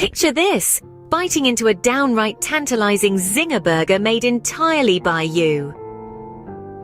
Picture this, biting into a downright tantalizing Zinger burger made entirely by you.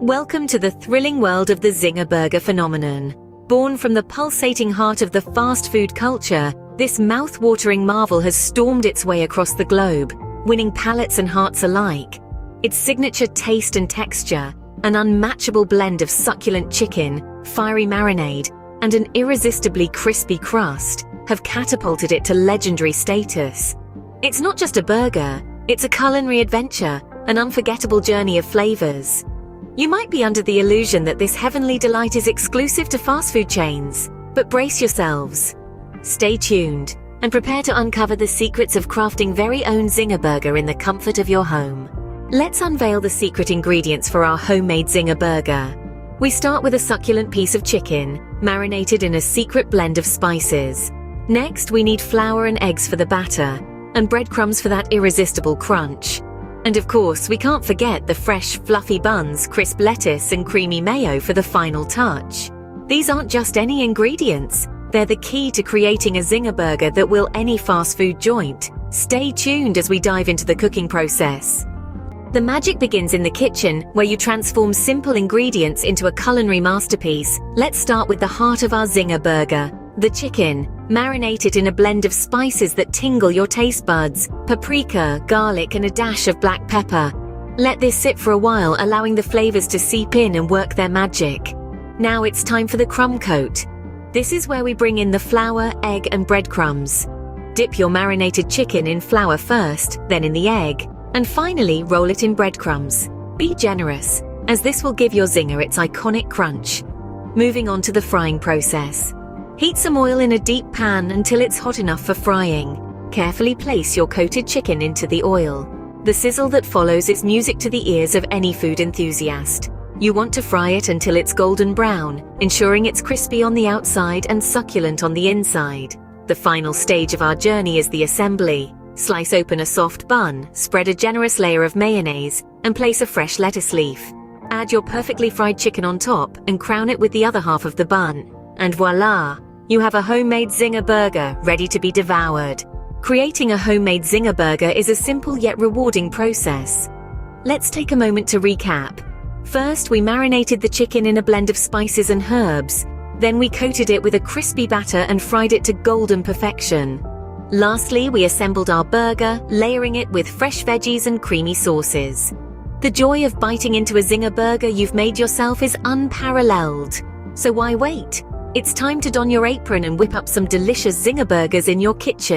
Welcome to the thrilling world of the Zinger burger phenomenon. Born from the pulsating heart of the fast food culture, this mouth-watering marvel has stormed its way across the globe, winning palates and hearts alike. Its signature taste and texture, an unmatchable blend of succulent chicken, fiery marinade, and an irresistibly crispy crust, have catapulted it to legendary status. It's not just a burger, it's a culinary adventure, an unforgettable journey of flavors. You might be under the illusion that this heavenly delight is exclusive to fast food chains, but brace yourselves. Stay tuned and prepare to uncover the secrets of crafting very own Zinger burger in the comfort of your home. Let's unveil the secret ingredients for our homemade Zinger burger. We start with a succulent piece of chicken, marinated in a secret blend of spices. Next, we need flour and eggs for the batter, and breadcrumbs for that irresistible crunch. And of course, we can't forget the fresh, fluffy buns, crisp lettuce, and creamy mayo for the final touch. These aren't just any ingredients, they're the key to creating a Zinger burger that will any fast food joint. Stay tuned as we dive into the cooking process. The magic begins in the kitchen, where you transform simple ingredients into a culinary masterpiece. Let's start with the heart of our Zinger burger, the chicken. Marinate it in a blend of spices that tingle your taste buds: paprika, garlic, and a dash of black pepper. Let this sit for a while, allowing the flavors to seep in and work their magic. Now it's time for the crumb coat. This is where we bring in the flour, egg, and breadcrumbs. Dip your marinated chicken in flour first, then in the egg, and finally roll it in breadcrumbs. Be generous, as this will give your Zinger its iconic crunch. Moving on to the frying process. Heat some oil in a deep pan until it's hot enough for frying. Carefully place your coated chicken into the oil. The sizzle that follows is music to the ears of any food enthusiast. You want to fry it until it's golden brown, ensuring it's crispy on the outside and succulent on the inside. The final stage of our journey is the assembly. Slice open a soft bun, spread a generous layer of mayonnaise, and place a fresh lettuce leaf. Add your perfectly fried chicken on top and crown it with the other half of the bun. And voila! You have a homemade Zinger burger ready to be devoured. Creating a homemade Zinger burger is a simple yet rewarding process. Let's take a moment to recap. First, we marinated the chicken in a blend of spices and herbs. Then we coated it with a crispy batter and fried it to golden perfection. Lastly, we assembled our burger, layering it with fresh veggies and creamy sauces. The joy of biting into a Zinger burger you've made yourself is unparalleled. So why wait? It's time to don your apron and whip up some delicious Zinger burgers in your kitchen.